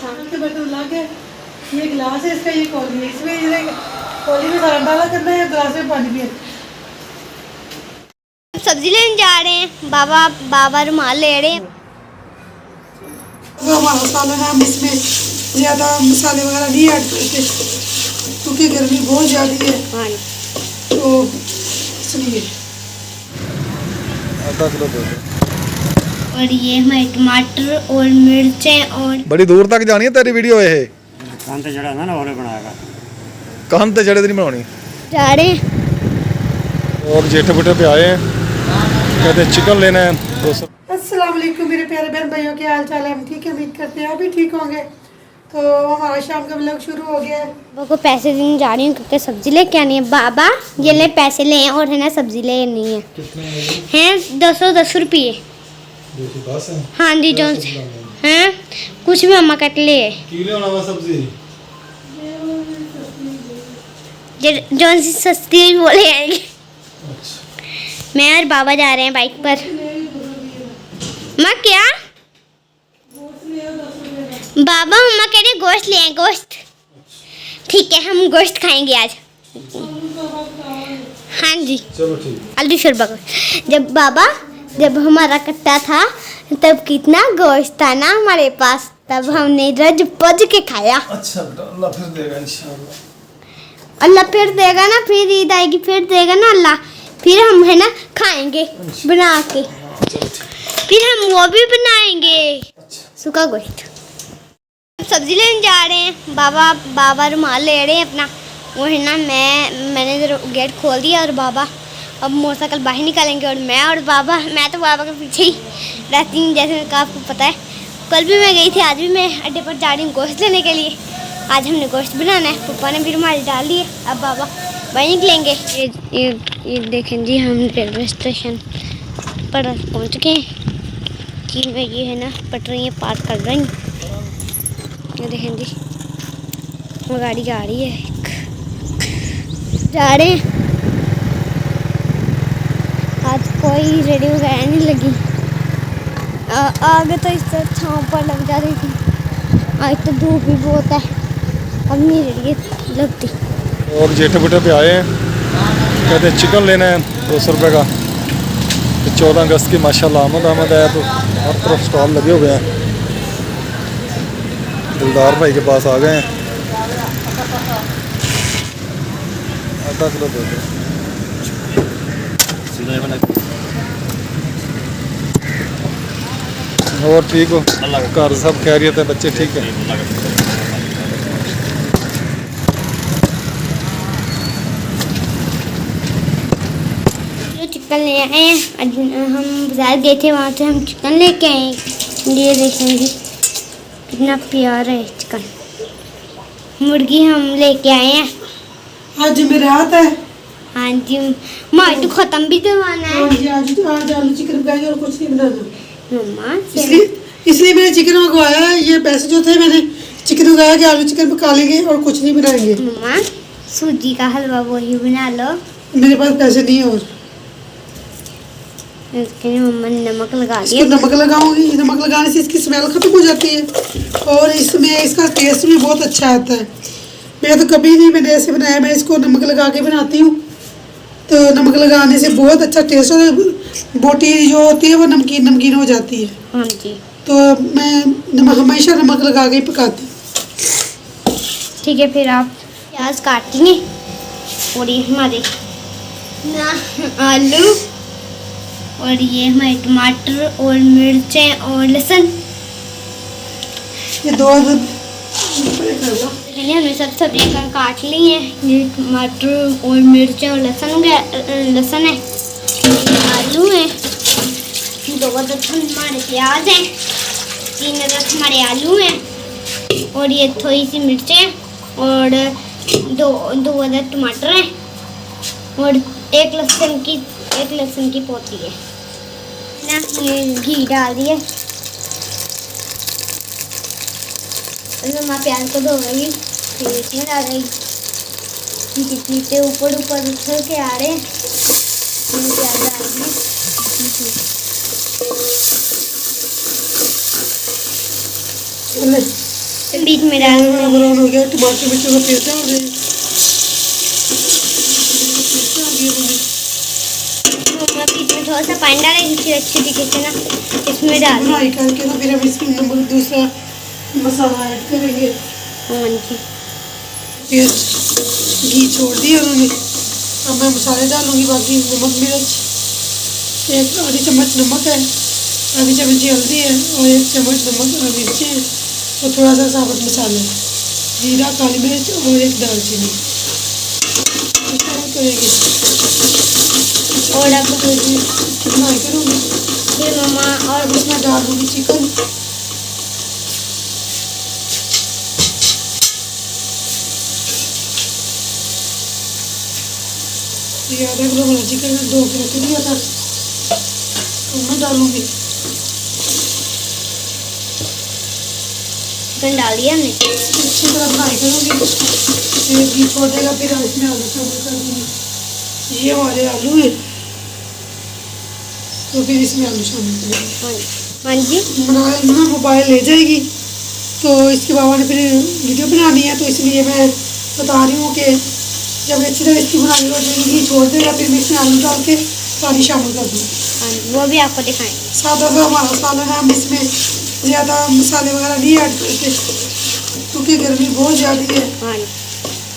के बर्तन लग गए। ये गिलास है इसका, ये कौली है, इसमें ये कौली में सारा डाला करना है, गिलास में पानी भी है। सब्जी लेने जा रहे हैं, बाबा रुमाल ले रहे हैं। जो हमारा सालन है हम इसमें ज़्यादा मसाले वगैरह नहीं ऐड करते क्योंकि गर्मी बहुत ज़्यादा है। हाँ, तो इसलिए आधा किलो दे दो। और ये हमारे टमाटर और मिर्चें और बड़ी दूर तक जानी है तेरी वीडियो ये। कान ते जड़ा ना और बनाएगा कान ते जड़े नहीं बनानी। जा रहे हैं। और जेठे बेटे पे आए हैं, कहते हैं चिकन लेना है 200। अस्सलाम वालेकुम मेरे प्यारे बहन भाइयों, क्या हाल चाल है? हम ठीक है, उम्मीद करते हैं आप भी ठीक होंगे। तो हमारा शाम का व्लॉग शुरू हो गया है। बाबा को पैसे देने जा रही हूँ क्योंकि सब्जी लेके आनी है। बाबा ये ले पैसे ले और है ना सब्जी लेनी है। हैं 210 रुपये। 210 है। हाँ जी जॉन हैं कुछ भी अम्मा कट ले किलो ना सब्जी जॉन सी सस्ती बोले आएगी। मैं और बाबा जा रहे हैं बाइक पर। माँ क्या बाबा मम्मा कह रहे गोश्त ले आए, गोश्त। ठीक है हम गोश्त खाएंगे आज। हाँ जी चलो ठीक। आलू शोरबा। जब हमारा कट्टा था तब कितना गोश्त था ना हमारे पास, तब हमने रज पज के खाया। अच्छा अल्लाह फिर देगा इंशाल्लाह। अल्लाह फिर देगा ना, फिर ईद आएगी फिर देगा ना अल्लाह, फिर हम है ना खाएंगे बना के, फिर हम वो भी बनाएंगे सूखा गोश्त। सब्जी लेने जा रहे हैं, बाबा रुमाल ले रहे हैं अपना। वो है ना मैंने गेट खोल दिया और बाबा अब मोटरसाइकिल बाहर निकालेंगे और मैं तो बाबा के पीछे ही रहती हूँ जैसे कि आपको पता है। कल भी मैं गई थी, आज भी मैं अड्डे पर जा रही हूँ गोश्त लेने के लिए। आज हमने गोश्त बनाना है, पापा ने भी रुमाल डाल दिए, अब बाबा बाहर निकलेंगे। ये देखें जी हम रेलवे स्टेशन पर पहुँच गए कि मैं ये है ना पटरियाँ पार कर रही हूँ। ये देखें जी वो गाड़ी आ रही है, जा रहे हैं। आज कोई रेडी वगैरह नहीं लगी, आगे तो इस तरह छाँव पर लग जा रही थी। आज तो धूप भी बहुत है, अब नहीं रेडी लगती। और जेठे बेटे पे आए हैं, कहते हैं चिकन लेना है 200 रुपये का। तो 14 अगस्त की माशाल्लाह आमद आया तो हर तरफ स्टॉल लगे हुए हैं। दिलदार भाई के पास आ गए हैं। आधा किलो दे दो। और ठीक हो? घर सब खैरियत है, बच्चे ठीक है? चिकन ले आए हैं, हम बाजार गए थे, वहाँ से हम चिकन लेके आए हैं। ये देखेंगे कितना प्यारा है चिकन। मुर्गी हम लेके आए हैं। आज जुमेरात है। हाँ जी माँ तो ख़त्म भी करवाना है। आज आलू चिकन बनाएंगे और कुछ नहीं बनाना। मम्मा इसलिए मैंने चिकन मंगवाया है। ये पैसे जो थे मैंने चिकन मंगाया कि आलू चिकन पका लेंगे और कुछ नहीं बनाएंगे। मम्मा सूजी का हलवा वही बना लो। मेरे पास पैसे नहीं है और इसके लिए मम्मा ने नमक लगा दिया। इसको नमक लगाऊंगी, नमक लगाने से इसकी स्मेल खत्म हो जाती है और इसमें इसका टेस्ट भी बहुत अच्छा आता है। मैं तो कभी नहीं मैंने ऐसे बनाया, मैं इसको नमक लगा के बनाती हूँ। तो नमक लगाने से बहुत अच्छा टेस्ट और बोटी जो होती है वो नमकीन नमकीन हो जाती है। हाँ जी तो मैं हमेशा नमक लगा के ही पकाती हूँ। ठीक है फिर आप प्याज काटेंगे और ये हमारे ना आलू और ये हमारे टमाटर और मिर्चें और लहसुन। ये दो हमने सब सब्जियाँ काट ली हैं। ये टमाटर और मिर्चें और लहसुन है, आलू हैं, 2 अदद हमारे प्याज हैं, 3 अदद हमारे आलू हैं और ये थोड़ी सी मिर्चें और 2 अदद टमाटर हैं और एक लहसुन की पोती है ना। ये घी डाल दिए, मैं प्याज को धो रही, फिर इसमें डाल रही। पीते ऊपर उछल के आ रहे हैं, प्याज डाल दिए। तो बीच में प्याज डाल हमारा ब्राउन हो गया, टमाटर मिर्चों का पेस्ट डाल रहे हैं। पेस्ट डाल दिया मैंने। मम्मा बीच में थोड़ा सा पानी डालेंगे फिर अच्छी तरीके से ना इसमें डाल देंगे। फ्राई करके ना फिर हम इसमें नमक दूसरा मसाला ऐड करेंगे। हाँ जी पेस्ट घी छोड़ दिया उन्होंने। अब मैं मसाले डालूंगी, बाकी नमक मिर्च, एक आधी चम्मच नमक है, आधी चम्मच हल्दी है और 1 चम्मच नमक मिर्ची है और थोड़ा सा साबुत मसाला, जीरा, काली मिर्च और 1 दालचीनी। करेंगे और अब फ्राई करूँगी। फिर मम्मा और इसमें डाल दूँगी चिकन। ये आधा किलो वाला चिकन 2 किलो रख दिया था, तो मैं डालूँगी। चिकन डाल दिया हमने। अच्छी तरह फ्राई करूँगी, फिर घी छोड़ देगा, फिर इसमें आलू शामिल कर दूँगी। ये हमारे आलू है, तो फिर इसमें आलू शामिल करेंगे। हाँ जी ना मोबाइल ले जाएगी, तो इसके बाबा ने फिर वीडियो बनानी है, तो इसलिए मैं बता रही हूँ कि जब अच्छी तरह इसकी बुनाई हो जाएगी, घी छोड़ देगा, फिर मैं इसमें आलू डाल के पानी शामिल कर दूँ। हाँ जी वो भी आपको दिखाएंगे। सादा सा हमारा सालन है, हम इसमें ज़्यादा मसाले वगैरह नहीं ऐड करते क्योंकि गर्मी बहुत ज़्यादा है, हाँ जी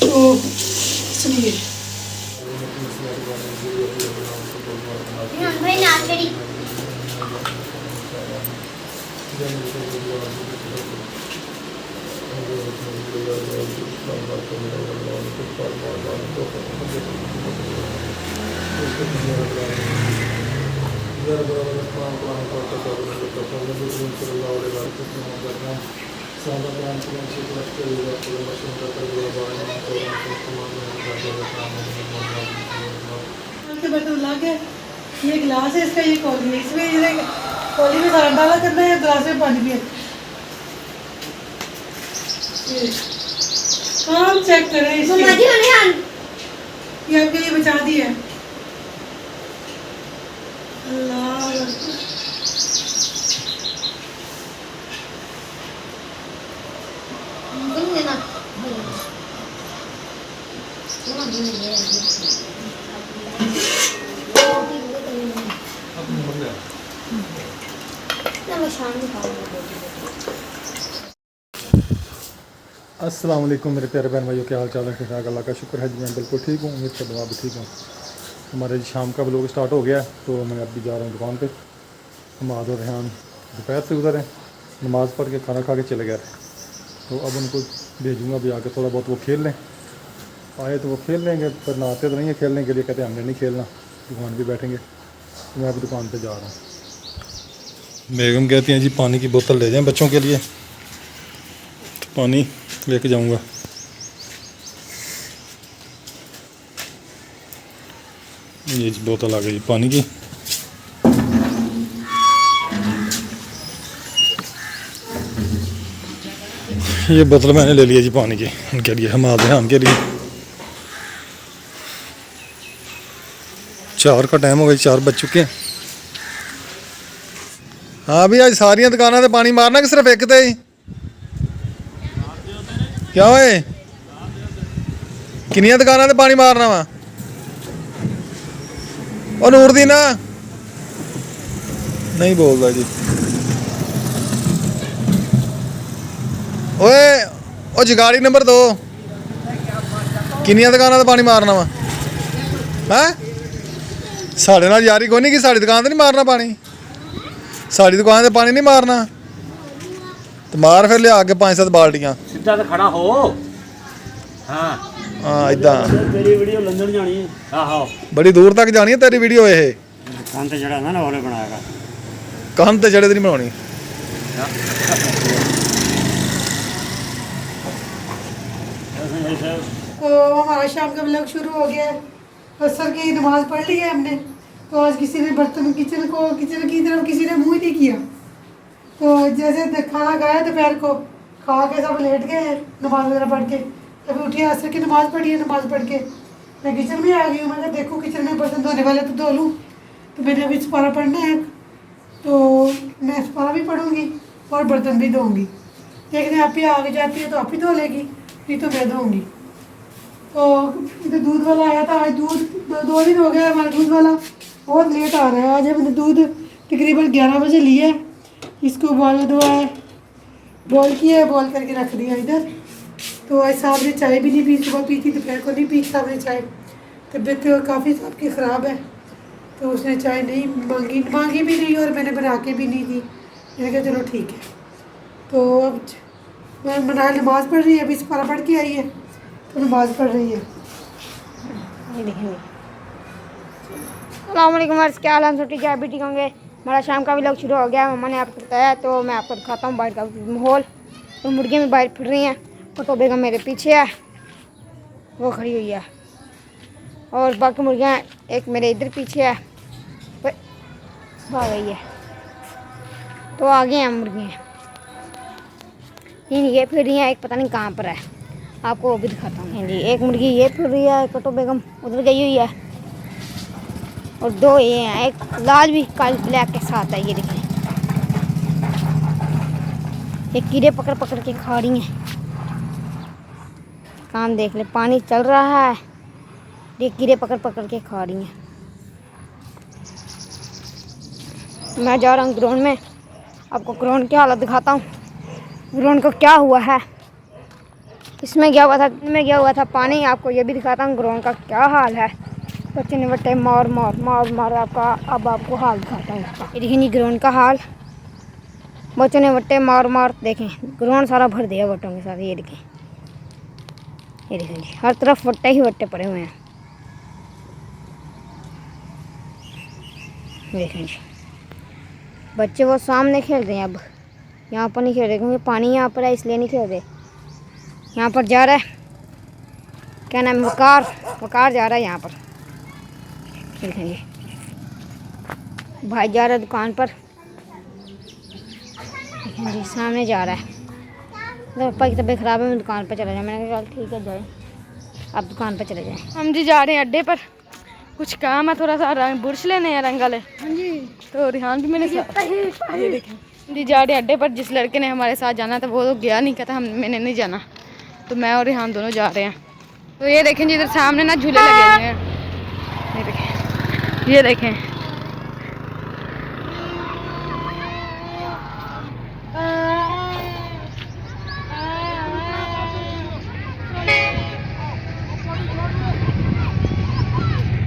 तो इसलिए। भाई नाचड़ी के बर्तन ला के ये गिलास है, इसका ये कौली है, इसमें ये कौली में सारा डाला करना है, गिलास में पानी भी है। काम चेक करें इसके, ये आपके लिए बचा दिया है। अल्लाह अस्सलाम वालेकुम मेरे प्यारे बहन भाइयों, क्या हाल चाल है? ठीक ठाक, अल्लाह का शुक्र है जी, मैं बिल्कुल ठीक हूँ। उम्मीद करता हूँ आप भी ठीक हूँ। हमारे शाम का व्लॉग स्टार्ट हो गया है, तो मैं अभी जा रहा हूँ दुकान पे। हम और रेहान दोपहर से उधर हैं, नमाज़ पढ़ के खाना खा के चले गए, तो अब उनको भेजूँगा अभी आके, थोड़ा बहुत वो खेल लें। आए तो वो खेल लेंगे, पर ना आते तो नहीं है खेलने के लिए, कहते हैं हमने नहीं खेलना, दुकान पर बैठेंगे। तो मैं अभी दुकान पर जा रहा हूँ। बेगम कहती हैं जी पानी की बोतल ले जाएँ बच्चों के लिए, तो पानी लेके जाऊंगा। ये बोतल आ गई पानी की। ये बोतल मैंने ले लिया जी पानी की, उनके लिए, हम ध्यान के लिए। 4 का टाइम हो गया, 4 बज चुके हैं। हाँ भी आज सारिया दुकानों से पानी मारना कि सिर्फ एक ते ही? क्या होए किनिया दुकानों से पानी मारना वा? और नूर दी ना नहीं बोलता जी। ओए ओ जगाड़ी नंबर 2 किनिया दुकानों से पानी मारना वा? है साढ़े नाल यारी कोई नहीं कि साड़ी दुकान से नहीं मारना पानी, साड़ी दुकान से पानी नहीं मारना, तो मार फिर लिया के 5-7 बाल्टियां सीधा तो खड़ा हो। हाँ हाँ इदा तेरी वीडियो लंदन जानी है। आहो बड़ी दूर तक जानी है तेरी वीडियो। ये कंध जड़ा ना ओले बनाएगा, काम ते जड़े नहीं बनानी। तो हमारा शाम का व्लॉग शुरू हो गया है। असर की नमाज पढ़ ली है हमने, तो आज किसी ने बर्तन किचन की तरफ किसी ने मुँह नहीं किया। तो जैसे खाना खाया दोपहर को, खा के सब लेट गए नमाज वगैरह पढ़ के, अभी उठी असर की नमाज पढ़ी है। नमाज पढ़ के मैं किचन में आ गई हूँ। मैंने देखो किचन में बर्तन धोने वाले तो धो लूँ, तो मैंने अभी सुपारा पढ़ना है, तो मैं सुपारा भी पढ़ूँगी और बर्तन भी धोऊँगी। देखने आप ही आगे जाती है तो आप ही धो लेगी, नहीं तो मैं धोऊंगी। तो इधर दूध वाला आया था, आज दूध 2 दिन हो गया हमारा दूध वाला बहुत लेट आ रहा है। आज हमने दूध तकरीबन 11 बजे लिया है, इसको बॉयल धोआ है, बॉयल किया है, बॉयल करके रख दिया इधर। तो आज साहब ने चाय भी नहीं पी, सुबह पी थी, दोपहर को नहीं पी साहब ने चाय, तबीयत काफ़ी साहब की ख़राब है, तो उसने चाय नहीं मांगी भी नहीं और मैंने बना के भी नहीं दी। मैंने कहा चलो ठीक है। तो अब मैं मना नमाज़ पढ़ रही है, अभी सफारा पढ़ के आई है तो नमाज़ पढ़ रही है। ये देखेंगे। अस्सलामुअलैकुम वर्ष, क्या हाल है? हम सब ठीक है, अभी ठीक होंगे। हमारा शाम का व्लॉग शुरू हो गया, मम्मा ने आपको बताया, तो मैं आपको दिखाता हूँ बाहर का माहौल। तो मुर्गियाँ भी बाहर फिर रही हैं, तो बेगम मेरे पीछे है, वो खड़ी हुई है, और बाकी मुर्गियाँ एक मेरे इधर पीछे है, भाग गई है। तो आगे हैं मुर्गियाँ, ये फिर रही हैं, एक पता नहीं कहाँ पर है, आपको वो भी दिखाता हूँ जी। एक मुर्गी ये फिर रही है, कटो बेगम उधर गई हुई है, और 2 ये हैं, एक लाल भी काल ब्लैक के साथ है। ये देखें, ये कीड़े पकड़ पकड़ के खा रही हैं। काम देख ले, पानी चल रहा है, ये कीड़े पकड़ पकड़ के खा रही हैं। मैं जा रहा हूँ ग्राउंड में, आपको ग्राउंड की हालत दिखाता हूँ, ग्राउंड को क्या हुआ है। इसमें गया हुआ था पानी, आपको ये भी दिखाता हूँ ग्राउंड का क्या हाल है। बच्चे ने बट्टे मार आपका, अब आपको हाल दिखाता हूँ इसका। ये देखिए ग्राउंड का हाल, बच्चों ने बट्टे मार देखें, ग्राउंड सारा भर दिया बट्टों के साथ। ये देखें जी, हर तरफ बट्टे ही बट्टे पड़े हुए हैं। देखें जी, बच्चे वो सामने खेल रहे हैं, अब यहाँ पर नहीं खेल रहे क्योंकि पानी यहाँ पर है, इसलिए नहीं खेल रहे। यहाँ पर जा रहा है, क्या नाम है, वकार जा रहा है यहाँ पर। देखेंगे भाई जा रहा है दुकान पर, जी सामने जा रहा है। तो पापा की तबीयत ख़राब है, मैं दुकान पर चला जाए। मैंने कहा चल ठीक है, जाए आप दुकान पर चले जाएँ। हम जी जा रहे हैं अड्डे पर, कुछ काम है, थोड़ा सा रंग बुरश लेने हैं रंग वाले। हाँ जी, तो रिहान भी मेरे साथ, ये देखें जी जा रहे हैं अड्डे पर। जिस लड़के ने हमारे साथ जाना था वो तो गया नहीं, कहता मैंने नहीं जाना, तो मैं और रिहान दोनों जा रहे हैं। तो ये देखें जी, इधर सामने ना झूले लगे हुए हैं, ये देखें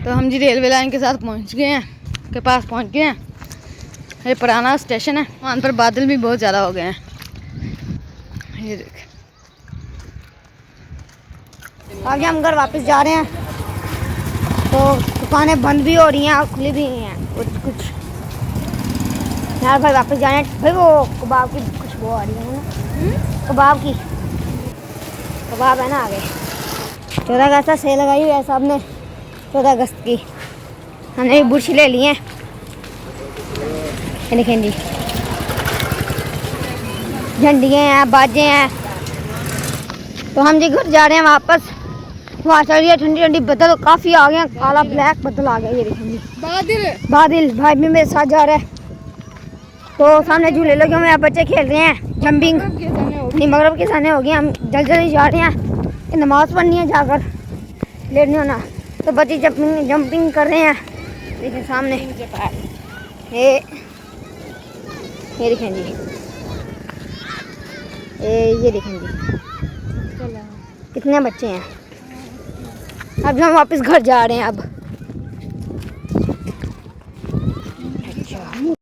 तो हम जी रेलवे लाइन के साथ के पास पहुंच गए हैं। ये पुराना स्टेशन है, वहाँ पर बादल भी बहुत ज़्यादा हो गए हैं। ये देख, अब हम घर वापस जा रहे हैं, तो दुकानें बंद भी हो रही हैं और खुली भी हैं कुछ। यार भाई वापस जाने, भाई वो कबाब की खुशबू आ रही है ना, कबाब है ना आगे। 14 अगस्त का सेल लगाई हुई है साहब ने, 14 अगस्त की। हमने भी बुरशी ले लिए हैं, देखें जी, झंडियाँ हैं, बाजे हैं। तो हम जी घर जा रहे हैं वापस। वहाँ चल रही है ठंडी ठंडी, बदल काफ़ी आ गए हैं, काला ब्लैक बदल आ गया। ये देखें जी, बादल भाई भी मेरे साथ जा रहा है। तो सामने झूले लगे हुए हैं, बच्चे खेल रहे हैं जंपिंग, नहीं मगरब के सामने हो गए। हम जल्दी जा रहे हैं, नमाज़ पढ़नी है, जाकर लेट नहीं होना। तो बच्चे जंपिंग कर रहे हैं, देखिए सामने ये देखें जी, ये देखें जी कितने बच्चे हैं। अब हम वापस घर जा रहे हैं अब।